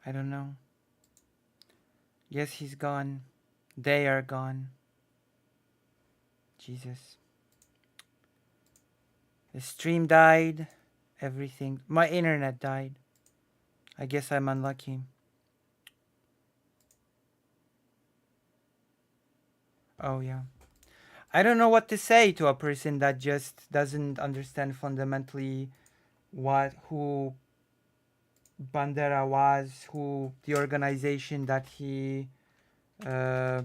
I don't know. Yes, he's gone. They are gone. Jesus. The stream died. Everything. My internet died. I guess I'm unlucky. Oh, yeah. I don't know what to say to a person that just doesn't understand fundamentally who Bandera was, who the organization that he uh,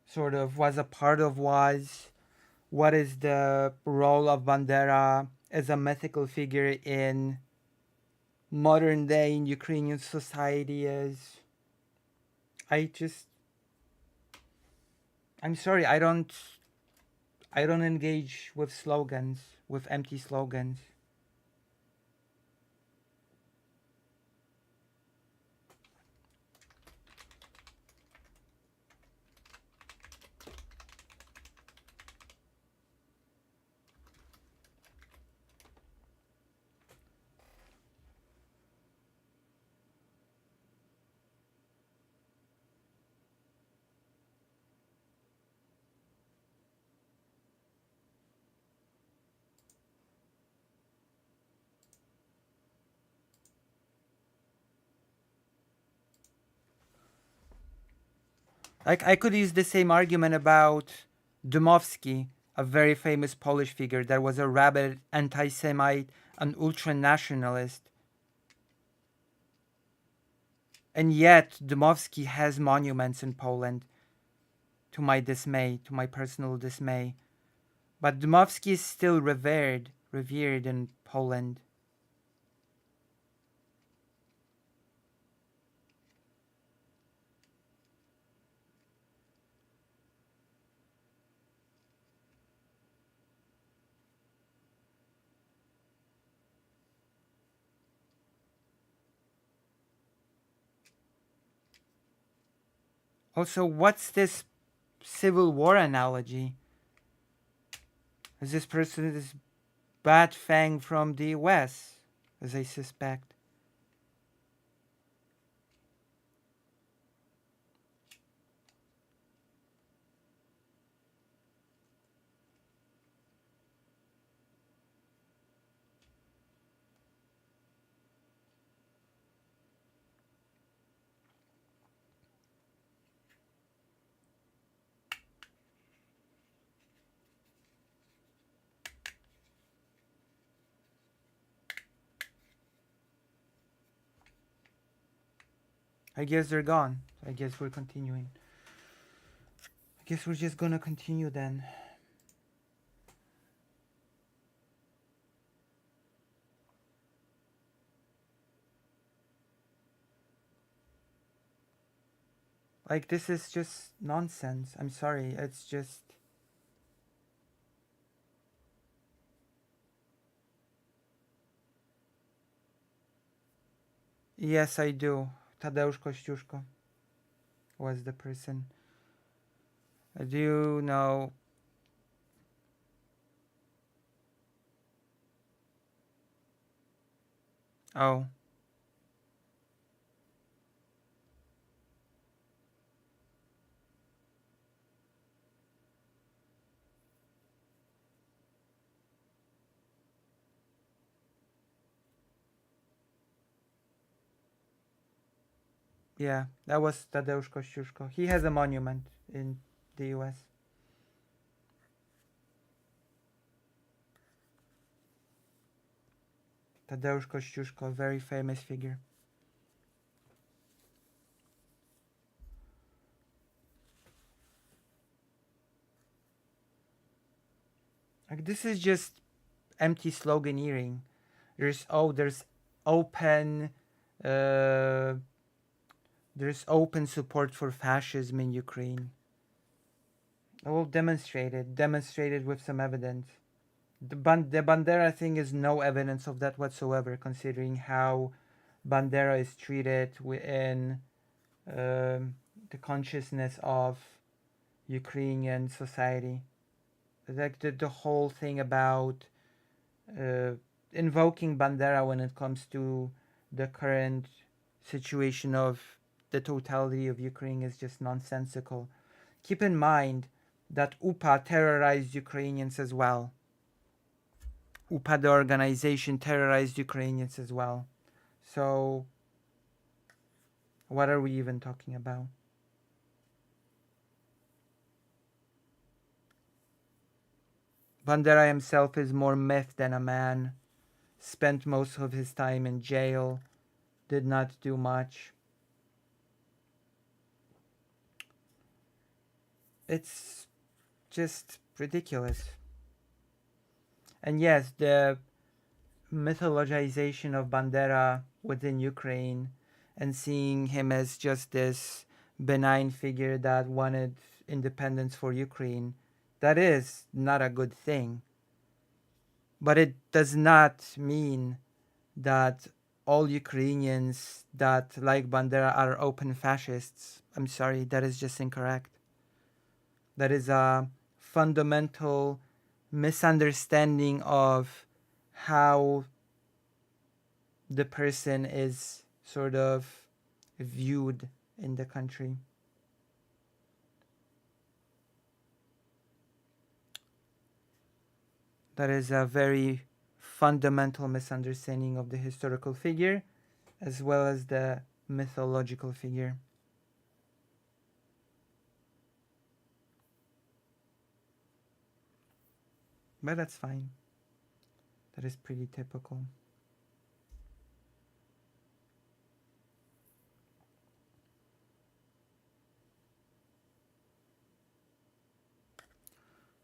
sort of was a part of was. What is the role of Bandera as a mythical figure in modern day in Ukrainian society is. I just I'm sorry, I don't engage with slogans, with empty slogans. Like I could use the same argument about Dmowski, a very famous Polish figure that was a rabid anti-Semite and ultra-nationalist. And yet Dmowski has monuments in Poland, to my dismay, to my personal dismay. But Dmowski is still revered in Poland. Also, what's this Civil War analogy? Is this person this Bat Fang from the US, as I suspect? I guess they're gone. I guess we're continuing. I guess we're just gonna continue then. Like, this is just nonsense. I'm sorry. It's just. Yes, I do. Tadeusz Kościuszko was the person. Do you know? Oh, yeah, that was Tadeusz Kościuszko. He has a monument in the US. Tadeusz Kościuszko, very famous figure. Like, this is just empty sloganeering. There's open uh, there's open support for fascism in Ukraine. Well, demonstrated with some evidence. The Bandera thing is no evidence of that whatsoever, considering how Bandera is treated within the consciousness of Ukrainian society. Like the whole thing about uh, invoking Bandera when it comes to the current situation of the totality of Ukraine is just nonsensical. Keep in mind that UPA terrorized Ukrainians as well. UPA, the organization, terrorized Ukrainians as well. So, what are we even talking about? Bandera himself is more myth than a man. Spent most of his time in jail. Did not do much. It's just ridiculous. And yes, the mythologization of Bandera within Ukraine and seeing him as just this benign figure that wanted independence for Ukraine, that is not a good thing. But it does not mean that all Ukrainians that like Bandera are open fascists. I'm sorry, that is just incorrect. That is a fundamental misunderstanding of how the person is sort of viewed in the country. That is a very fundamental misunderstanding of the historical figure as well as the mythological figure. But that's fine. That is pretty typical.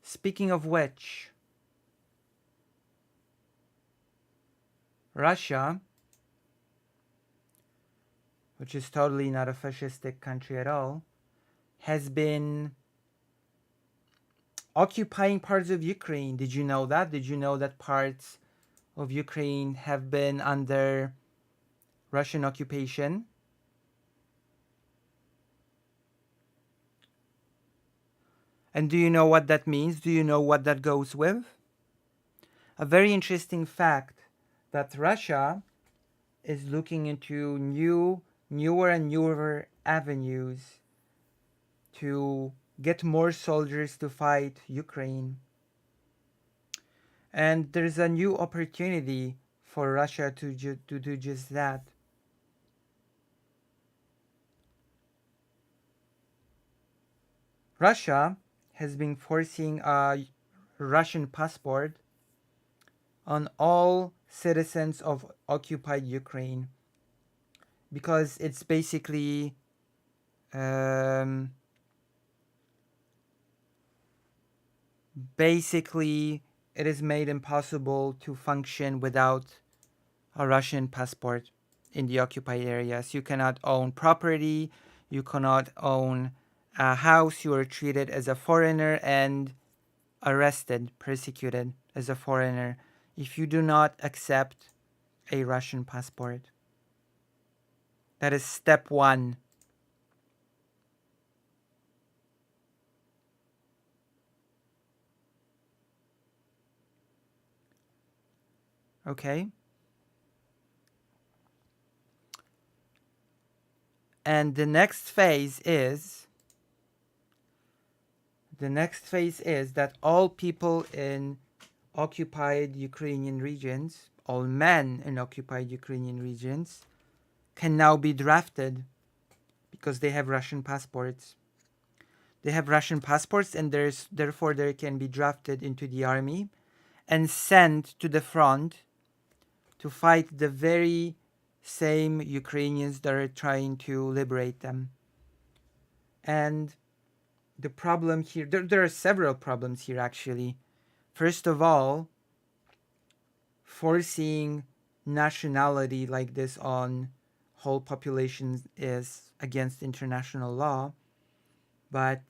Speaking of which, Russia, which is totally not a fascistic country at all, has been occupying parts of Ukraine. Did you know that? Did you know that parts of Ukraine have been under Russian occupation? And do you know what that means? Do you know what that goes with? A very interesting fact that Russia is looking into newer and newer avenues to get more soldiers to fight Ukraine. And there's a new opportunity for Russia to do just that. Russia has been forcing a Russian passport on all citizens of occupied Ukraine because it's basically it is made impossible to function without a Russian passport in the occupied areas. You cannot own property, you cannot own a house, you are treated as a foreigner and arrested, persecuted as a foreigner if you do not accept a Russian passport. That is step one. Okay? And the next phase is that all people in occupied Ukrainian regions, all men in occupied Ukrainian regions, can now be drafted because they have Russian passports. They have Russian passports and therefore they can be drafted into the army and sent to the front to fight the very same Ukrainians that are trying to liberate them. And the problem here, there are several problems here actually. First of all, forcing nationality like this on whole populations is against international law. But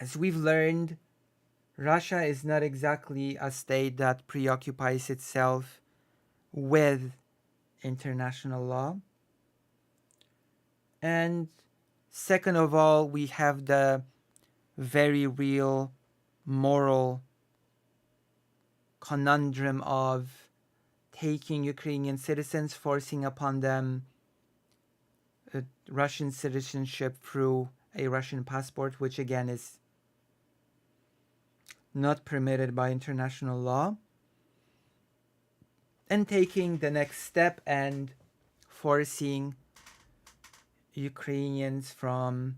as we've learned, Russia is not exactly a state that preoccupies itself with international law. And second of all, we have the very real moral conundrum of taking Ukrainian citizens, forcing upon them Russian citizenship through a Russian passport, which again is not permitted by international law, and taking the next step and forcing Ukrainians from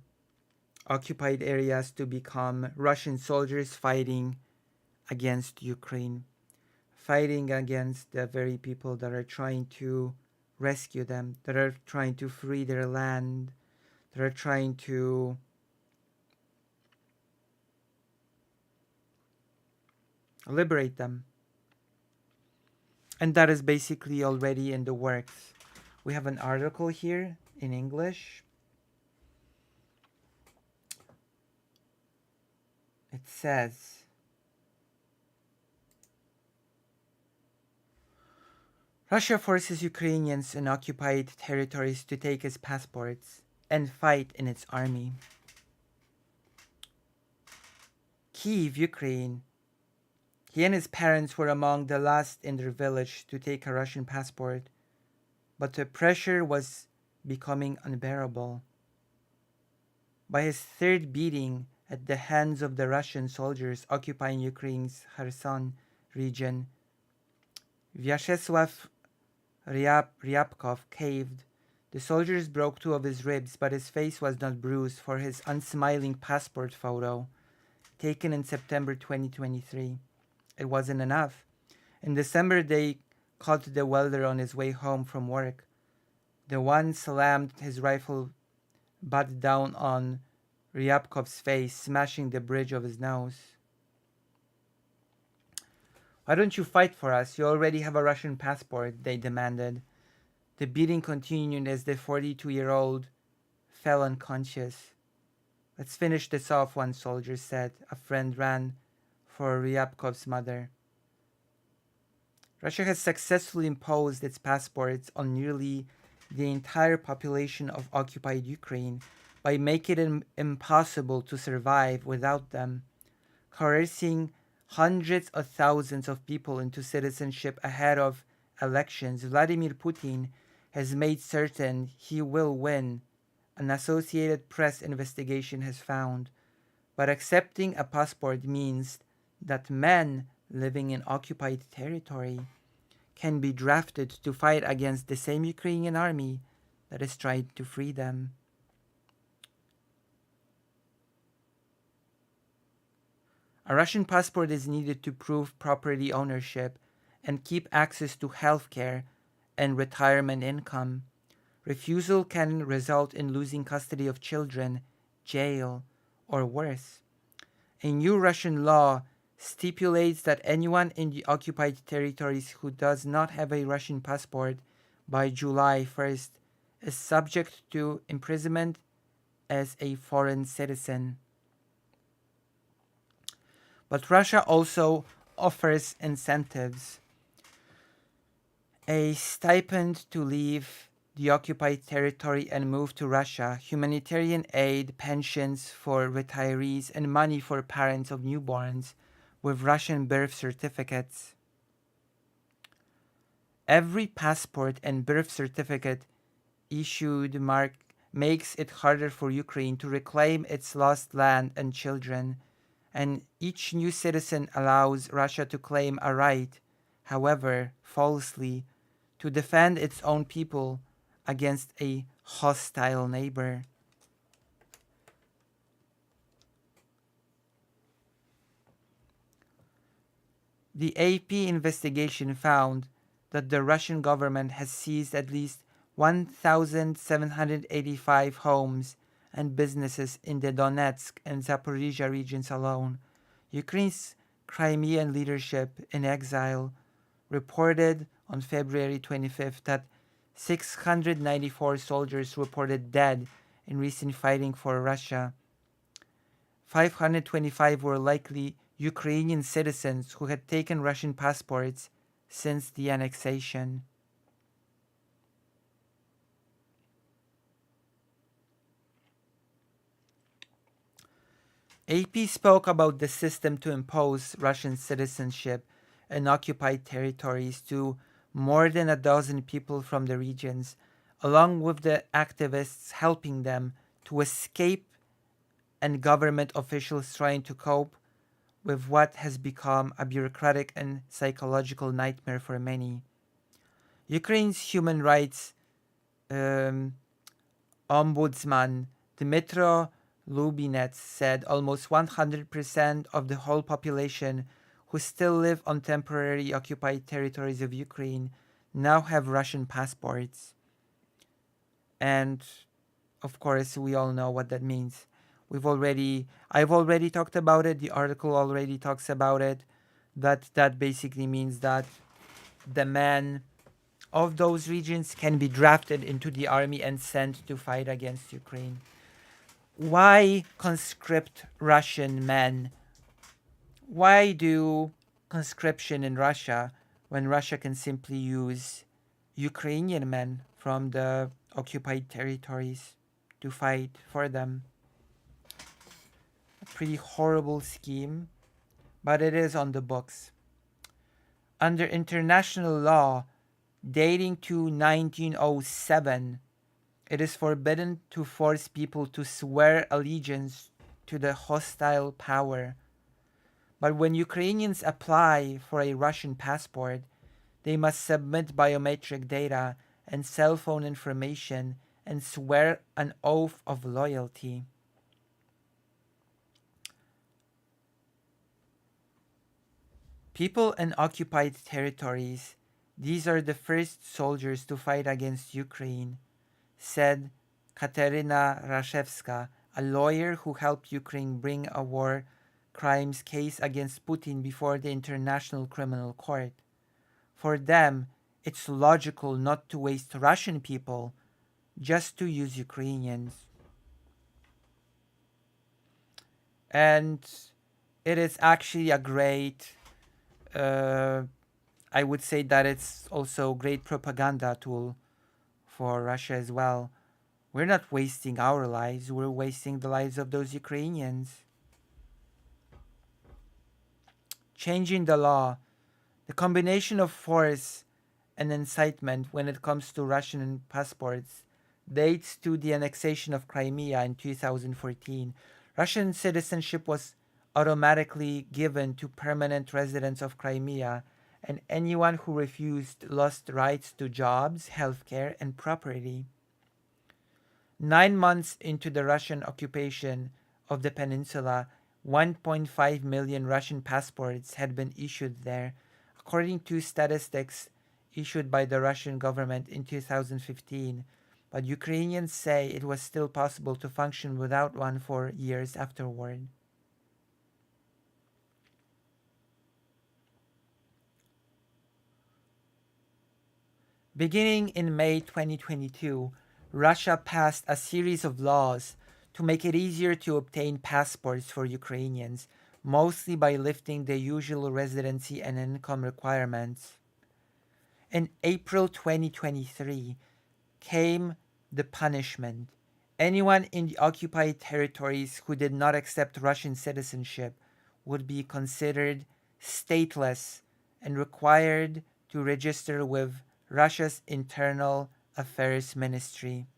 occupied areas to become Russian soldiers fighting against Ukraine, fighting against the very people that are trying to rescue them, that are trying to free their land, that are trying to liberate them. And that is basically already in the works. We have an article here in English. It says, Russia forces Ukrainians in occupied territories to take its passports and fight in its army. Kyiv, Ukraine. He and his parents were among the last in their village to take a Russian passport, but the pressure was becoming unbearable. By his third beating at the hands of the Russian soldiers occupying Ukraine's Kherson region, Vyacheslav Ryabkov caved. The soldiers broke 2 of his ribs, but his face was not bruised for his unsmiling passport photo, taken in September 2023. It wasn't enough. In December, they caught the welder on his way home from work. The one slammed his rifle butt down on Ryabkov's face, smashing the bridge of his nose. Why don't you fight for us? You already have a Russian passport, they demanded. The beating continued as the 42-year-old fell unconscious. Let's finish this off, one soldier said. A friend ran for Ryabkov's mother. Russia has successfully imposed its passports on nearly the entire population of occupied Ukraine by making it impossible to survive without them, coercing hundreds of thousands of people into citizenship ahead of elections. Vladimir Putin has made certain he will win, an Associated Press investigation has found. But accepting a passport means that men living in occupied territory can be drafted to fight against the same Ukrainian army that is trying to free them. A Russian passport is needed to prove property ownership and keep access to healthcare and retirement income. Refusal can result in losing custody of children, jail, or worse. A new Russian law stipulates that anyone in the occupied territories who does not have a Russian passport by July 1st is subject to imprisonment as a foreign citizen. But Russia also offers incentives. A stipend to leave the occupied territory and move to Russia, humanitarian aid, pensions for retirees, and money for parents of newborns with Russian birth certificates. Every passport and birth certificate issued makes it harder for Ukraine to reclaim its lost land and children, and each new citizen allows Russia to claim a right, however falsely, to defend its own people against a hostile neighbor. The AP investigation found that the Russian government has seized at least 1,785 homes and businesses in the Donetsk and Zaporizhia regions alone. Ukraine's Crimean leadership in exile reported on February 25th that 694 soldiers reported dead in recent fighting for Russia. 525 were likely Ukrainian citizens who had taken Russian passports since the annexation. AP spoke about the system to impose Russian citizenship in occupied territories to more than a dozen people from the regions, along with the activists helping them to escape and government officials trying to cope with what has become a bureaucratic and psychological nightmare for many. Ukraine's human rights um, ombudsman Dmytro Lubinets said almost 100% of the whole population who still live on temporarily occupied territories of Ukraine now have Russian passports. And of course, we all know what that means. I've already talked about it. The article already talks about it. That basically means that the men of those regions can be drafted into the army and sent to fight against Ukraine. Why conscript Russian men? Why do conscription in Russia when Russia can simply use Ukrainian men from the occupied territories to fight for them? A pretty horrible scheme, but it is on the books. Under international law dating to 1907, it is forbidden to force people to swear allegiance to the hostile power. But when Ukrainians apply for a Russian passport, they must submit biometric data and cell phone information and swear an oath of loyalty. People in occupied territories, these are the first soldiers to fight against Ukraine, said Katerina Rashevska, a lawyer who helped Ukraine bring a war crimes case against Putin before the International Criminal Court. For them, it's logical not to waste Russian people just to use Ukrainians. And it is actually a great, I would say that it's also a great propaganda tool for Russia as well. We're not wasting our lives, we're wasting the lives of those Ukrainians. Changing the law, the combination of force and incitement when it comes to Russian passports dates to the annexation of Crimea in 2014. Russian citizenship was automatically given to permanent residents of Crimea, and anyone who refused lost rights to jobs, healthcare, and property. 9 months into the Russian occupation of the peninsula, 1.5 million Russian passports had been issued there, according to statistics issued by the Russian government in 2015. But Ukrainians say it was still possible to function without one for years afterward. Beginning in May 2022, Russia passed a series of laws to make it easier to obtain passports for Ukrainians, mostly by lifting the usual residency and income requirements. In April 2023 came the punishment. Anyone in the occupied territories who did not accept Russian citizenship would be considered stateless and required to register with Russia's Internal Affairs Ministry.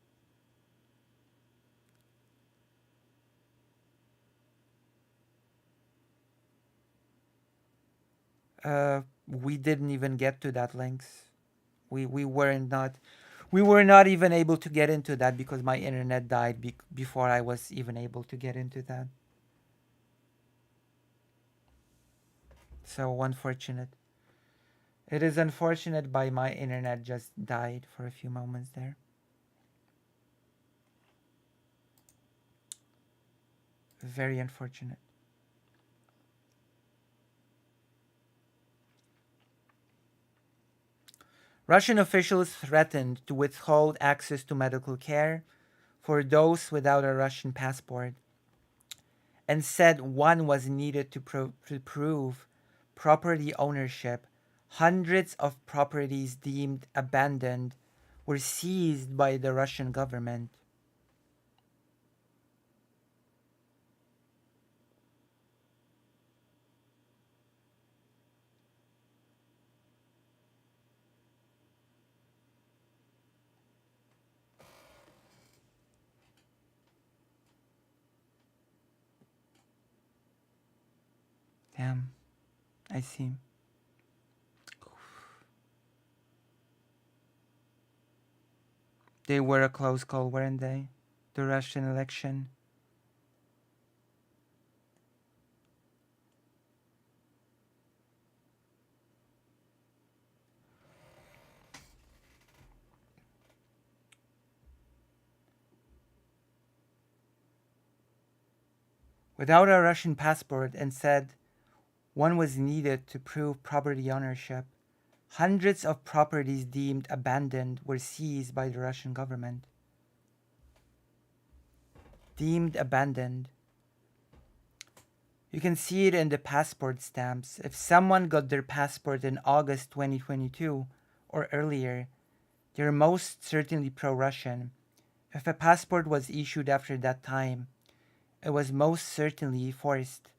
We didn't even get to that length. We were not even able to get into that because my internet died before I was even able to get into that. So unfortunate. It is unfortunate by my internet just died for a few moments there. Very unfortunate. Russian officials threatened to withhold access to medical care for those without a Russian passport and said one was needed to prove property ownership. Hundreds of properties deemed abandoned were seized by the Russian government. Damn, I see. They were a close call, weren't they? The Russian election. Without a Russian passport, and said one was needed to prove property ownership, hundreds of properties deemed abandoned were seized by the Russian government. Deemed abandoned. You can see it in the passport stamps. If someone got their passport in August 2022 or earlier, they're most certainly pro Russian. If a passport was issued after that time, it was most certainly forced,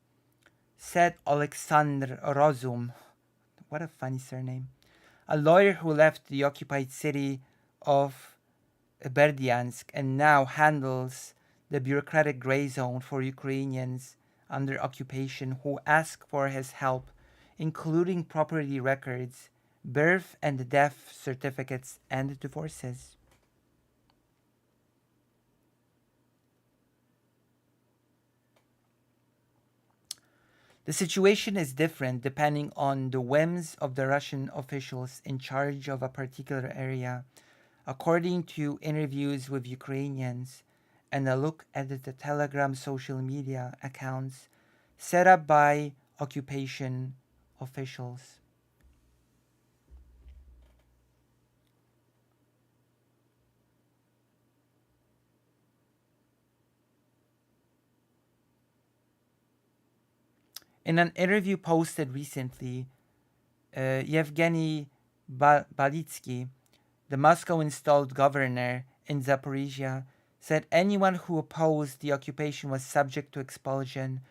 said Alexander Rozum. What a funny surname. A lawyer who left the occupied city of Berdyansk and now handles the bureaucratic gray zone for Ukrainians under occupation who ask for his help, including property records, birth and death certificates, and divorces. The situation is different depending on the whims of the Russian officials in charge of a particular area, according to interviews with Ukrainians and a look at the Telegram social media accounts set up by occupation officials. In an interview posted recently, Yevgeny Balitsky, the Moscow installed governor in Zaporizhia, said anyone who opposed the occupation was subject to expulsion.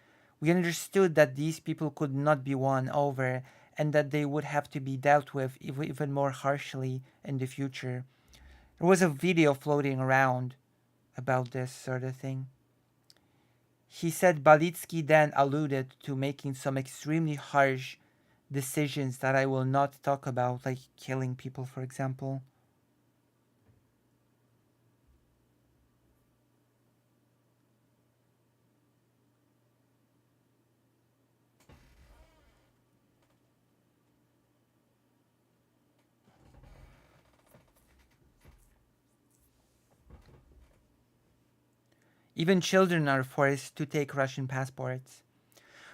We understood that these people could not be won over and that they would have to be dealt with even more harshly in the future. There was a video floating around about this sort of thing. He said Balitsky then alluded to making some extremely harsh decisions that I will not talk about, like killing people, for example. Even children are forced to take Russian passports.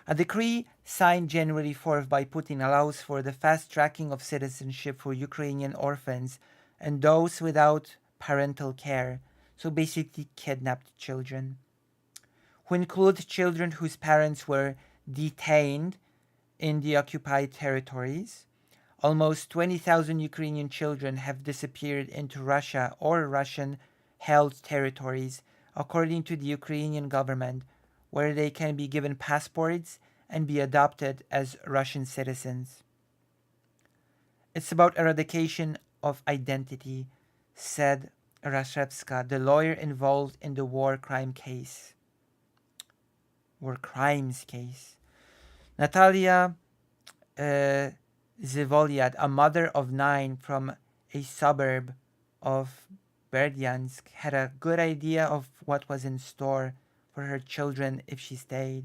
A decree signed January 4th by Putin allows for the fast tracking of citizenship for Ukrainian orphans and those without parental care, so basically kidnapped children, who include children whose parents were detained in the occupied territories. Almost 20,000 Ukrainian children have disappeared into Russia or Russian held territories, according to the Ukrainian government, where they can be given passports and be adopted as Russian citizens. It's about eradication of identity, said Rashevska, the lawyer involved in the war crimes case. Natalia uh, Zivoliad, a mother of 9 from a suburb of Berdyansk, had a good idea of what was in store for her children if she stayed.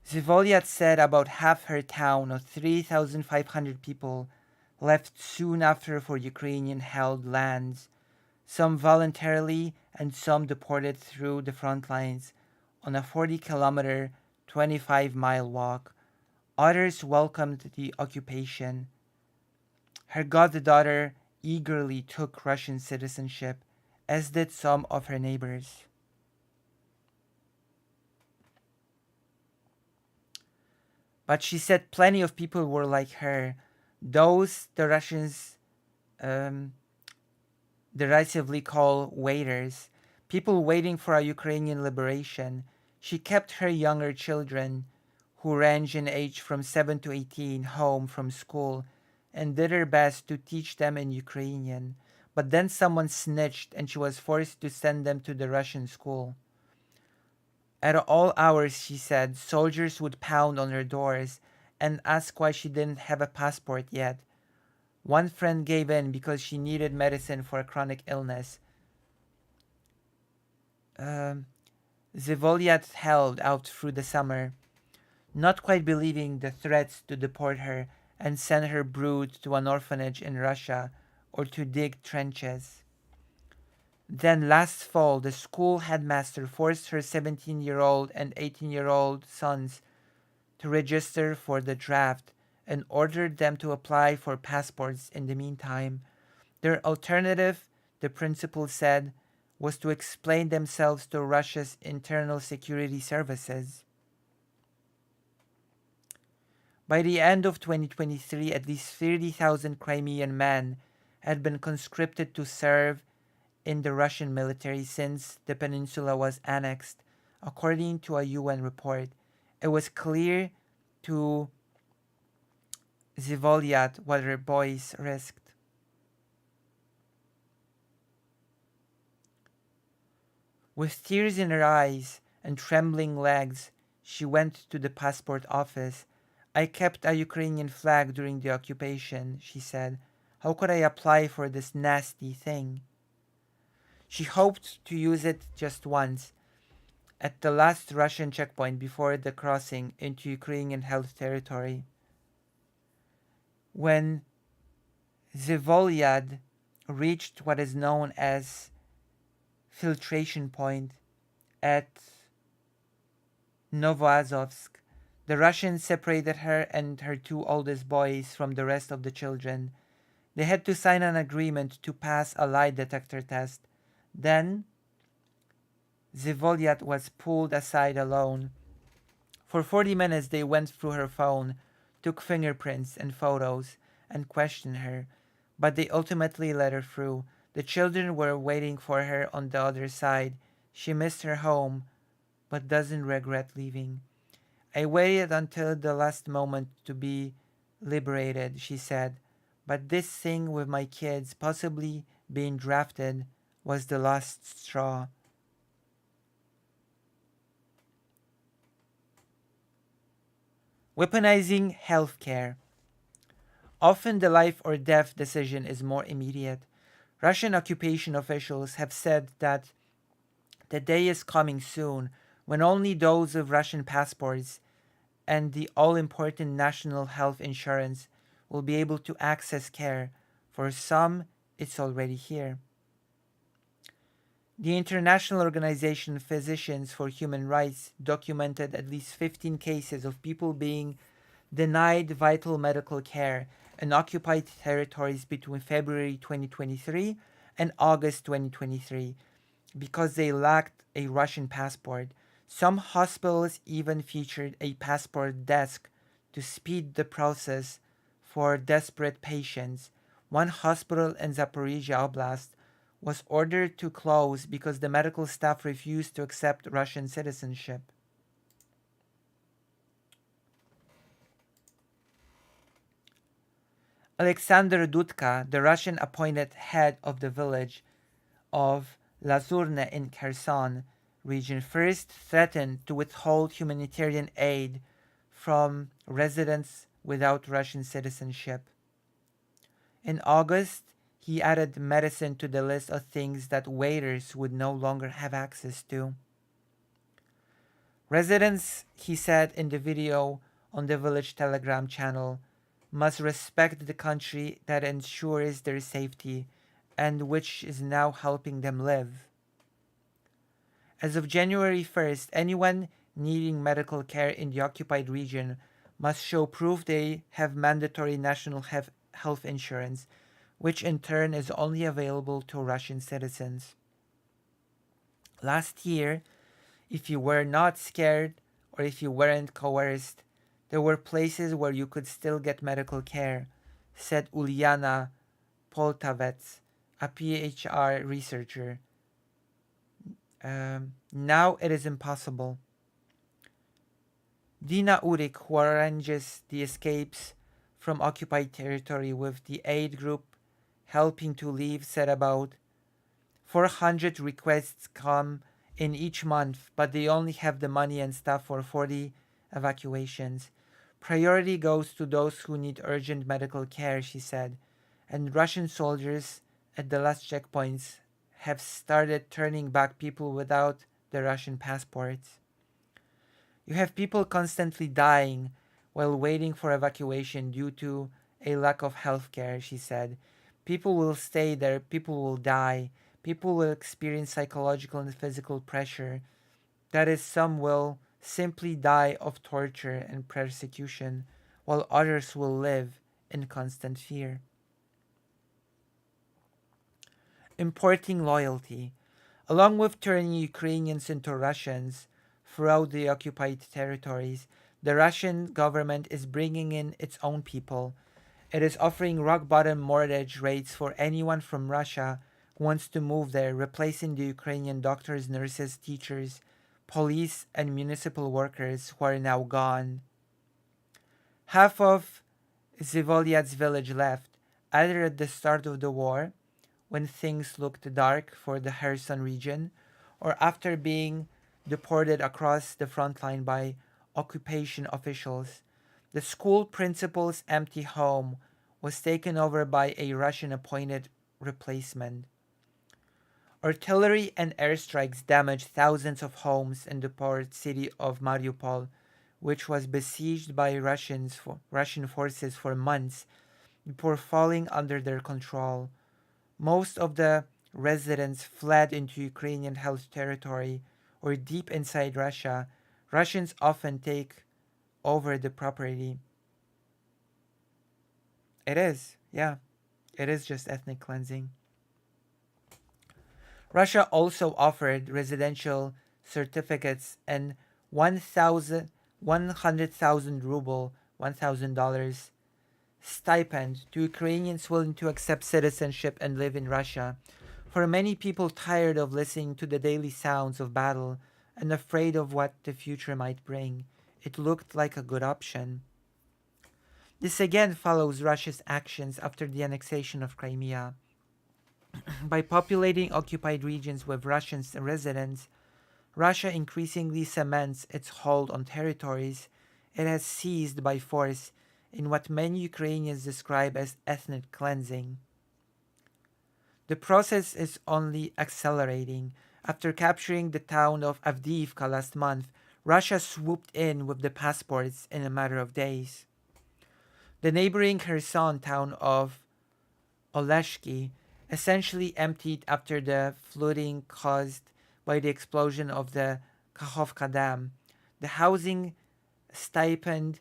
Zivoliat said about half her town of 3,500 people left soon after for Ukrainian held lands, some voluntarily and some deported through the front lines on a 40-kilometer, 25-mile walk. Others welcomed the occupation. Her goddaughter eagerly took Russian citizenship, as did some of her neighbors. But she said plenty of people were like her, those the Russians derisively call waiters, people waiting for a Ukrainian liberation. She kept her younger children, who range in age from 7 to 18, home from school and did her best to teach them in Ukrainian. But then someone snitched and she was forced to send them to the Russian school. At all hours, she said, soldiers would pound on her doors and ask why she didn't have a passport yet. One friend gave in because she needed medicine for a chronic illness. Um, Zivoliat held out through the summer, not quite believing the threats to deport her and send her brood to an orphanage in Russia or to dig trenches. Then last fall, the school headmaster forced her 17-year-old and 18-year-old sons to register for the draft and ordered them to apply for passports in the meantime. Their alternative, the principal said, was to explain themselves to Russia's internal security services. By the end of 2023, at least 30,000 Crimean men had been conscripted to serve in the Russian military since the peninsula was annexed, according to a UN report. It was clear to Zivoliat what her boys risked. With tears in her eyes and trembling legs, she went to the passport office. I kept a Ukrainian flag during the occupation, she said. How could I apply for this nasty thing? She hoped to use it just once, at the last Russian checkpoint before the crossing into Ukrainian held territory. When Zivoliad reached what is known as filtration point at Novoazovsk, the Russians separated her and her two oldest boys from the rest of the children. They had to sign an agreement to pass a lie detector test. Then Zivoliat was pulled aside alone. For 40 minutes they went through her phone, took fingerprints and photos, and questioned her, but they ultimately let her through. The children were waiting for her on the other side. She missed her home, but doesn't regret leaving. I waited until the last moment to be liberated, she said, but this thing with my kids possibly being drafted was the last straw. Weaponizing healthcare. Often the life or death decision is more immediate. Russian occupation officials have said that the day is coming soon when only those with Russian passports and the all-important national health insurance will be able to access care. For some, it's already here. The International Organization Physicians for Human Rights documented at least 15 cases of people being denied vital medical care in occupied territories between February 2023 and August 2023 because they lacked a Russian passport. Some hospitals even featured a passport desk to speed the process for desperate patients. One hospital in Zaporizhia Oblast was ordered to close because the medical staff refused to accept Russian citizenship. Alexander Dudka, the Russian appointed head of the village of Lazurne in Kherson region, first threatened to withhold humanitarian aid from residents without Russian citizenship. In August, he added medicine to the list of things that waiters would no longer have access to. Residents, he said in the video on the village Telegram channel, must respect the country that ensures their safety and which is now helping them live. As of January 1st, anyone needing medical care in the occupied region must show proof they have mandatory national health insurance, which in turn is only available to Russian citizens. Last year, if you were not scared or if you weren't coerced, there were places where you could still get medical care, said Uliana Poltavets, a PHR researcher. Now it is impossible. Dina Urik, who arranges the escapes from occupied territory with the aid group Helping to Leave, said about 400 requests come in each month, but they only have the money and staff for 40 evacuations. Priority goes to those who need urgent medical care, she said, and Russian soldiers at the last checkpoints have started turning back people without the Russian passports. You have people constantly dying while waiting for evacuation due to a lack of health care, she said. People will stay there, people will die, people will experience psychological and physical pressure. That is, some will simply die of torture and persecution, while others will live in constant fear. Importing loyalty. Along with turning Ukrainians into Russians throughout the occupied territories, the Russian government is bringing in its own people. It is offering rock bottom mortgage rates for anyone from Russia who wants to move there, replacing the Ukrainian doctors, nurses, teachers, police, and municipal workers who are now gone. Half of Zivolyat's village left, either at the start of the war, when things looked dark for the Kherson region, or after being deported across the front line by occupation officials. The school principal's empty home was taken over by a Russian appointed replacement. Artillery and airstrikes damaged thousands of homes in the port city of Mariupol, which was besieged by Russian forces for months before falling under their control. Most of the residents fled into Ukrainian held territory or deep inside Russia. Russians often take over the property. It is, yeah, it is just ethnic cleansing. Russia also offered residential certificates and 100,000 ruble, $1,000 stipend to Ukrainians willing to accept citizenship and live in Russia. For many people tired of listening to the daily sounds of battle and afraid of what the future might bring, it looked like a good option. This again follows Russia's actions after the annexation of Crimea. By populating occupied regions with Russian residents, Russia increasingly cements its hold on territories it has seized by force in what many Ukrainians describe as ethnic cleansing. The process is only accelerating. After capturing the town of Avdiivka last month, Russia swooped in with the passports in a matter of days. The neighboring Kherson town of Oleshki essentially emptied after the flooding caused by the explosion of the Kakhovka Dam. The housing stipend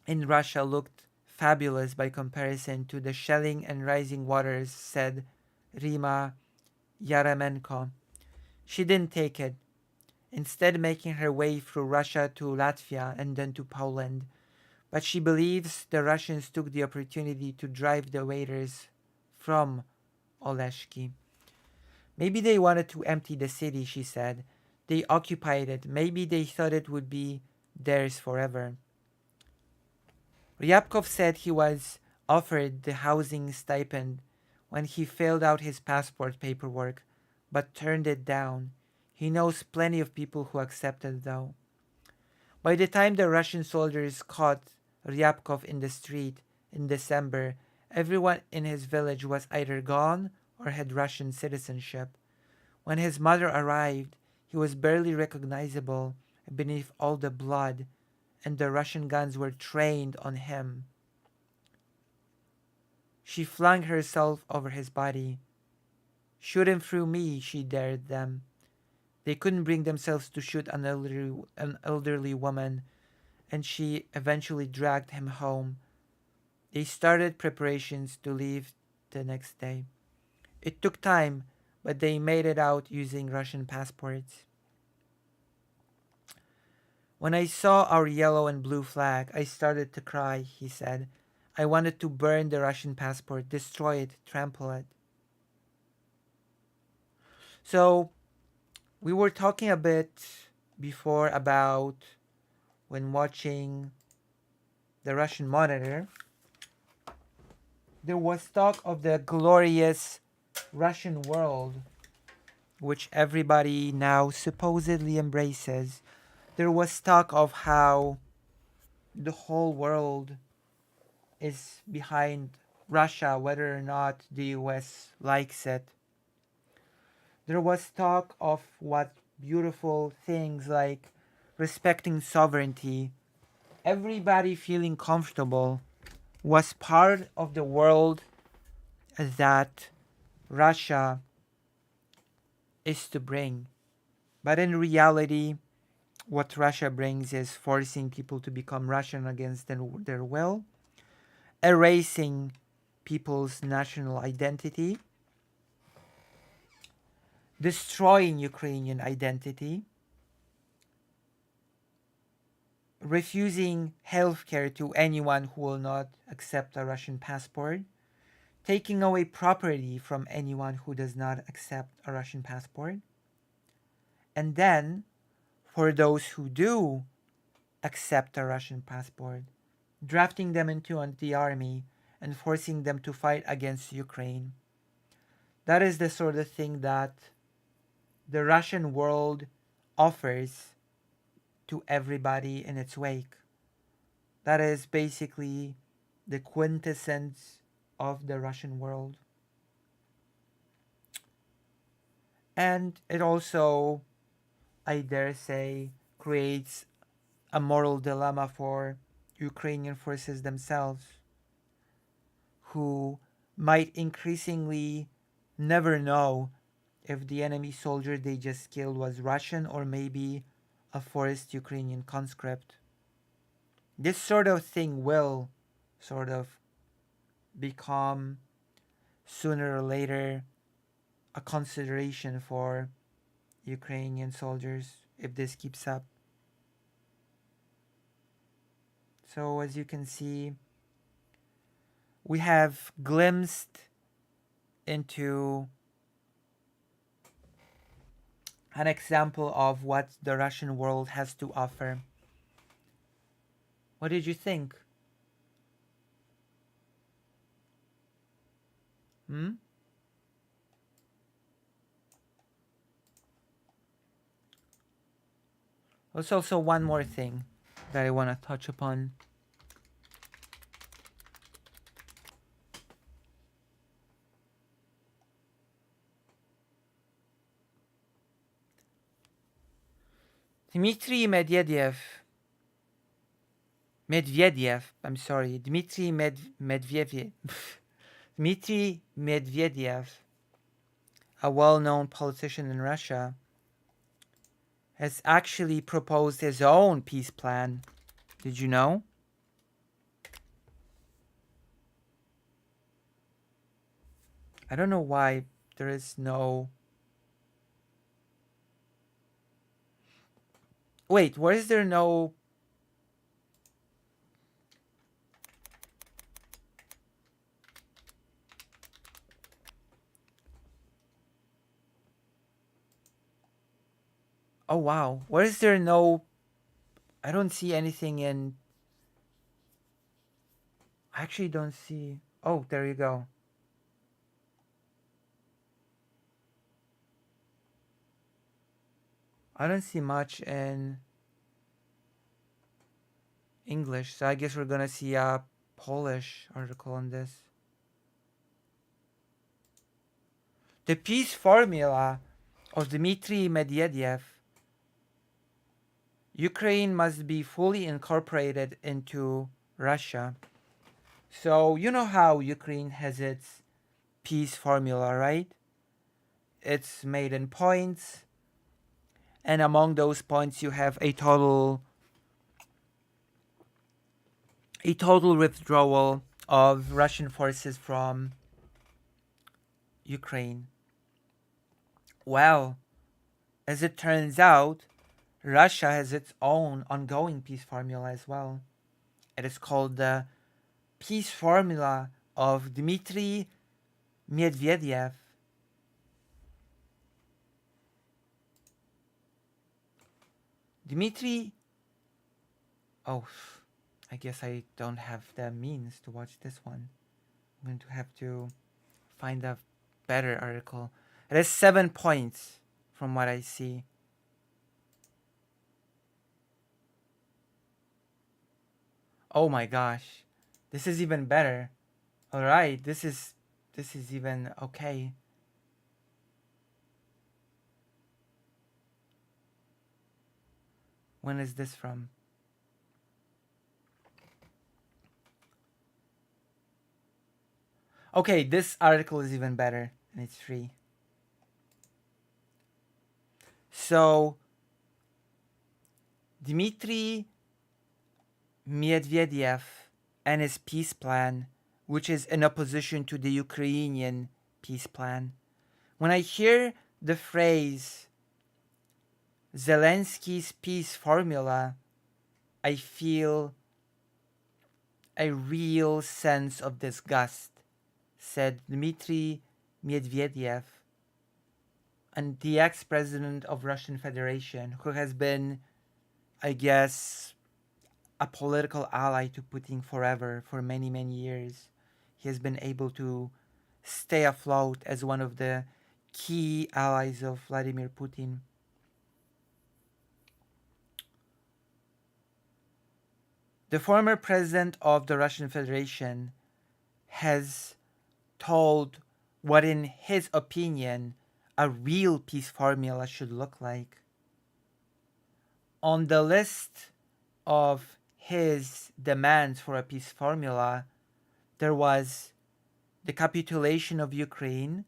in Russia looked fabulous by comparison to the shelling and rising waters, said Rima Yaremenko. She didn't take it, instead making her way through Russia to Latvia and then to Poland. But she believes the Russians took the opportunity to drive the waiters from Oleshki. Maybe they wanted to empty the city, she said. They occupied it. Maybe they thought it would be theirs forever. Ryabkov said he was offered the housing stipend when he filled out his passport paperwork, but turned it down. He knows plenty of people who accepted, though. By the time the Russian soldiers caught Ryabkov in the street in December, everyone in his village was either gone or had Russian citizenship. When his mother arrived, he was barely recognizable beneath all the blood, and the Russian guns were trained on him. She flung herself over his body. Shoot him through me, she dared them. They couldn't bring themselves to shoot an elderly woman, and she eventually dragged him home. They started preparations to leave the next day. It took time, but they made it out using Russian passports. When I saw our yellow and blue flag, I started to cry, he said. I wanted to burn the Russian passport, destroy it, trample it. So, we were talking a bit before about when watching the Russian monitor. There was talk of the glorious Russian world which everybody now supposedly embraces, there was talk of how the whole world is behind Russia, whether or not the US likes it. There was talk of what beautiful things like respecting sovereignty, everybody feeling comfortable was part of the world that Russia is to bring. But in reality, what Russia brings is forcing people to become Russian against their will, erasing people's national identity, destroying Ukrainian identity, refusing healthcare to anyone who will not accept a Russian passport, taking away property from anyone who does not accept a Russian passport, and then for those who do accept a Russian passport, drafting them into the army and forcing them to fight against Ukraine. That is the sort of thing that the Russian world offers to everybody in its wake. That is basically the quintessence of the Russian world. And it also, I dare say, creates a moral dilemma for Ukrainian forces themselves, who might increasingly never know if the enemy soldier they just killed was Russian or maybe a forced Ukrainian conscript. This sort of thing will sort of become sooner or later a consideration for Ukrainian soldiers if this keeps up. So, as you can see, we have glimpsed into an example of what the Russian world has to offer. What did you think? Hmm? There's also one more thing that I want to touch upon. Dmitry Medvedev, Dmitry Medvedev, Dmitry Medvedev, a well-known politician in Russia, has actually proposed his own peace plan. Did you know? I don't know why there is no... Wait, why is there no... Oh wow, why is there no... I don't see anything in... I actually don't see... Oh, there you go. I don't see much in English, so I guess we're gonna see a Polish article on this. The peace formula of Dmitry Medvedev. Ukraine must be fully incorporated into Russia. So, you know how Ukraine has its peace formula, right? It's made in points, and among those points you have a total withdrawal of Russian forces from Ukraine. Well, as it turns out, Russia has its own ongoing peace formula as well. It is called the peace formula of Dmitry Medvedev. Dmitry... Oh, I guess I don't have the means to watch this one. I'm going to have to find a better article. It has 7 points. from what I see. Oh my gosh. This is even better. All right, this is even okay. When is this from? Okay, this article is even better and it's free. So, Dmitry Medvedev and his peace plan, which is in opposition to the Ukrainian peace plan. When I hear the phrase Zelensky's peace formula, I feel a real sense of disgust, said Dmitry Medvedev, and the ex-president of Russian Federation, who has been, I guess, a political ally to Putin forever, for many, many years. He has been able to stay afloat as one of the key allies of Vladimir Putin. The former president of the Russian Federation has told what, in his opinion, a real peace formula should look like. On the list of his demands for a peace formula, there was the capitulation of Ukraine,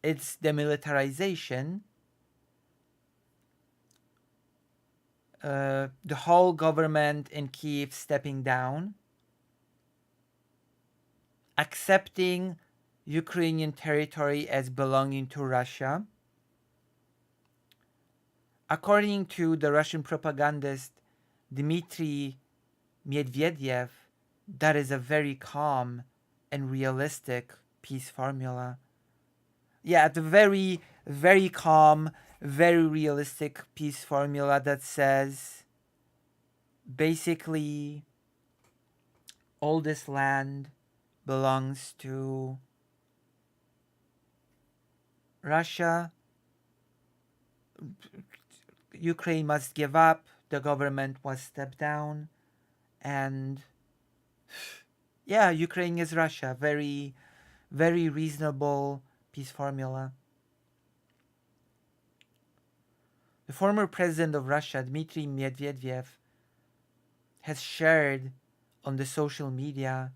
its demilitarization, the whole government in Kiev stepping down, accepting Ukrainian territory as belonging to Russia. According to the Russian propagandist Dmitry Medvedev, that is a very calm and realistic peace formula. Yeah, the very, very calm, very realistic peace formula that says basically all this land belongs to Russia. Ukraine must give up, the government must step down, and yeah, Ukraine is Russia. Very, very reasonable peace formula. The former president of Russia, Dmitry Medvedev, has shared on the social media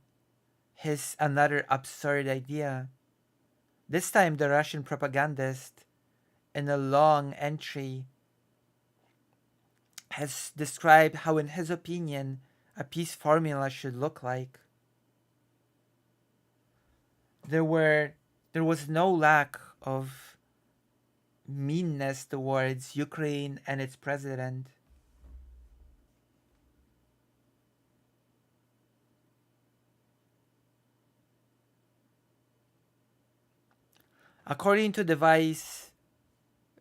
his another absurd idea. This time, the Russian propagandist, in a long entry, has described how, in his opinion, a peace formula should look like. There was no lack of meanness towards Ukraine and its president. According to the vice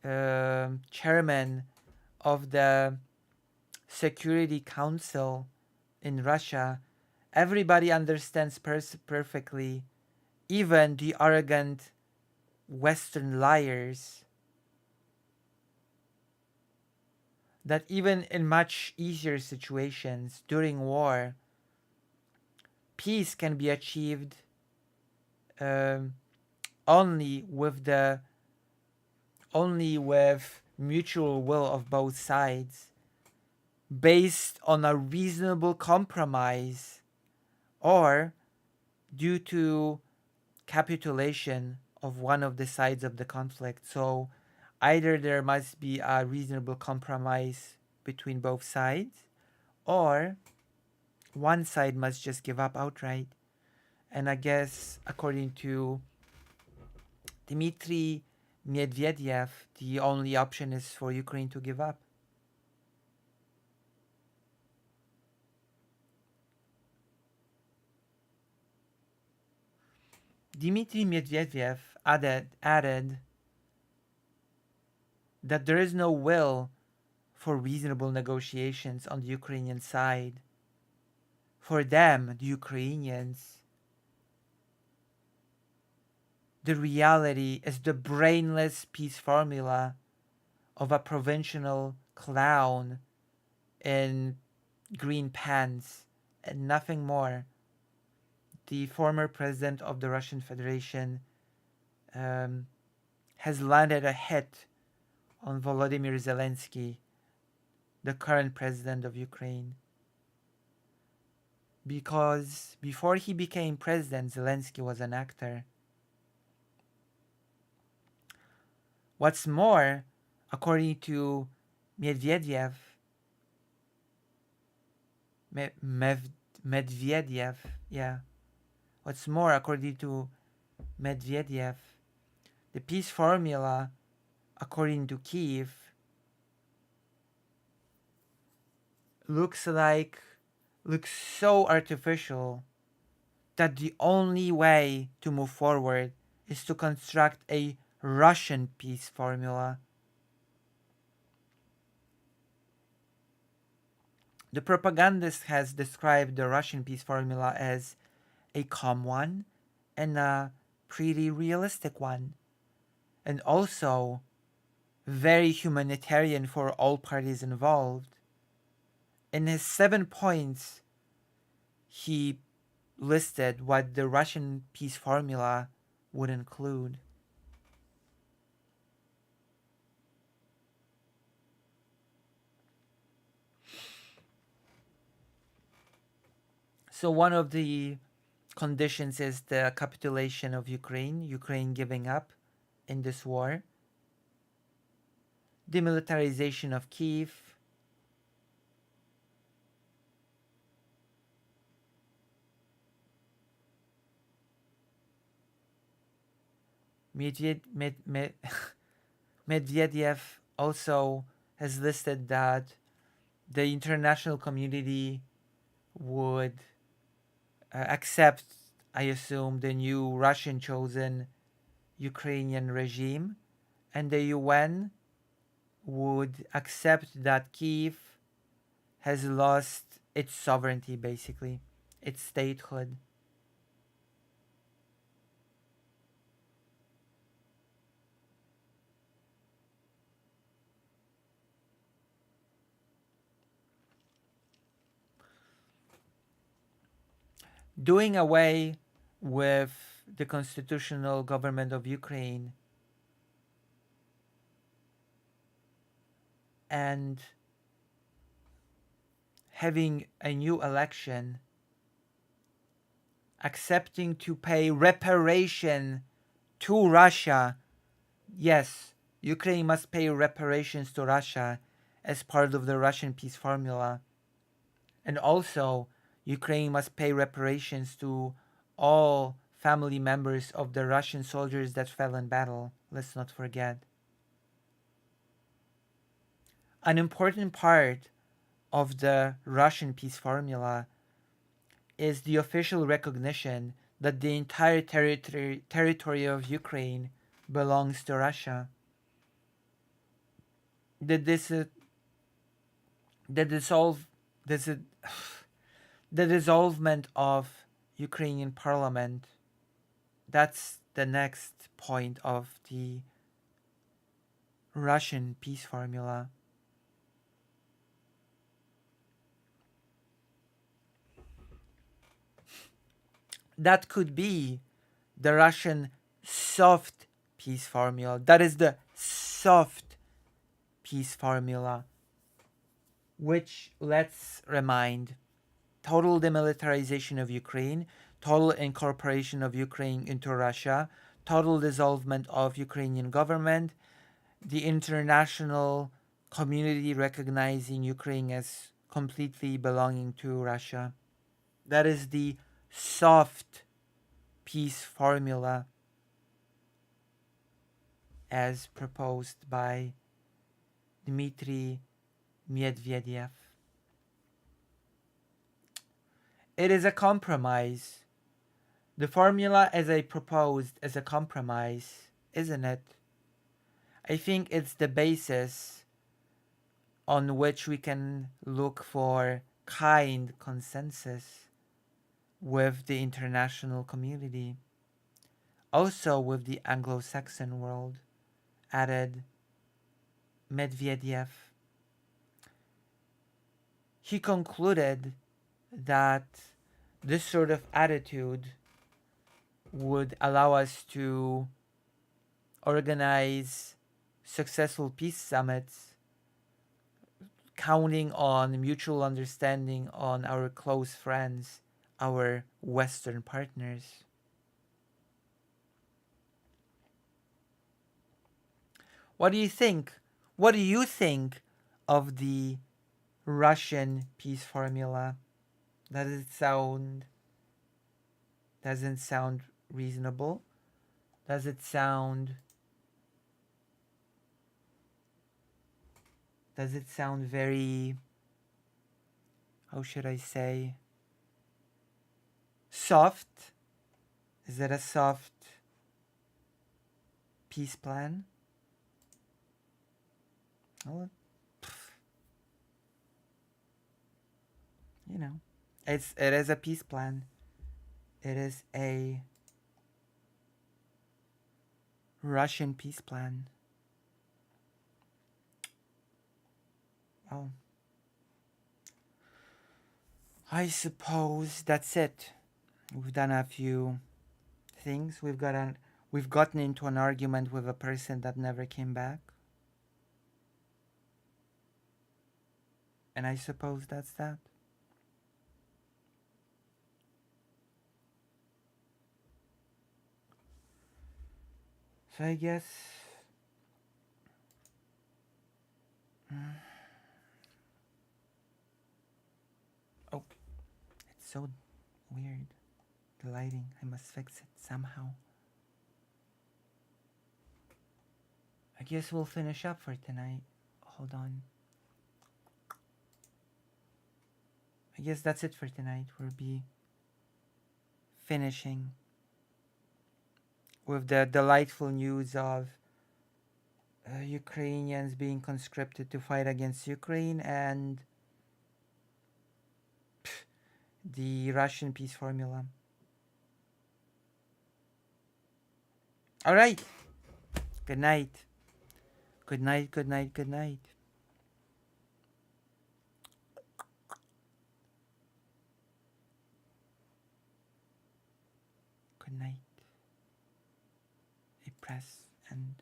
chairman of the Security Council in Russia, everybody understands perfectly, even the arrogant Western liars, that even in much easier situations during war, peace can be achieved only with mutual will of both sides, based on a reasonable compromise, or due to capitulation of one of the sides of the conflict. So either there must be a reasonable compromise between both sides, or one side must just give up outright. And I guess, according to Dmitry Medvedev, the only option is for Ukraine to give up. Dmitry Medvedev added that there is no will for reasonable negotiations on the Ukrainian side. For them, the Ukrainians, the reality is the brainless peace formula of a provincial clown in green pants and nothing more. The former president of the Russian Federation um, has landed a hit on Volodymyr Zelensky, the current president of Ukraine. Because before he became president, Zelensky was an actor. What's more, according to Medvedev, Medvedev, yeah. What's more, according to Medvedev, the peace formula, according to Kiev, looks so artificial that the only way to move forward is to construct a Russian peace formula. The propagandist has described the Russian peace formula as a calm one and a pretty realistic one, and also very humanitarian for all parties involved. In his 7 points, he listed what the Russian peace formula would include. So one of the conditions is the capitulation of Ukraine giving up in this war, demilitarization of Kiev, Medvedev also has listed that the international community would accept, I assume, the new Russian chosen Ukrainian regime, and the UN would accept that Kiev has lost its sovereignty, basically, its statehood. Doing away with the constitutional government of Ukraine and having a new election, accepting to pay reparation to Russia. Yes, Ukraine must pay reparations to Russia as part of the Russian peace formula. And also, Ukraine must pay reparations to all family members of the Russian soldiers that fell in battle. Let's not forget. An important part of the Russian peace formula is the official recognition that the entire territory of Ukraine belongs to Russia. The, dis- the dissolve this, the dissolvement of Ukrainian parliament, that's the next point of the Russian peace formula. That could be the Russian soft peace formula. That is the soft peace formula, which, let's remind, total demilitarization of Ukraine, total incorporation of Ukraine into Russia, total dissolvement of Ukrainian government, the international community recognizing Ukraine as completely belonging to Russia. That is the soft peace formula as proposed by Dmitry Medvedev. It is a compromise. The formula as I proposed is a compromise, isn't it? I think it's the basis on which we can look for kind consensus with the international community, also with the Anglo-Saxon world added. Medvedev, he concluded that this sort of attitude would allow us to organize successful peace summits, counting on mutual understanding on our close friends, our Western partners. What do you think? What do you think of the Russian peace formula? Does it sound doesn't sound reasonable? Does it sound very, how should I say, soft? Is it a soft peace plan? Well, you know, it is a peace plan. It is a Russian peace plan. Well, I suppose that's it. We've done a few things. We've gotten into an argument with a person that never came back. And I suppose that's that. So I guess oh, it's so weird. The lighting. I must fix it somehow. I guess we'll finish up for tonight. Hold on. I guess that's it for tonight. We'll be finishing with the delightful news of Ukrainians being conscripted to fight against Ukraine and the Russian peace formula. All right. Good night. Good night, good night, good night. Good night. I press end.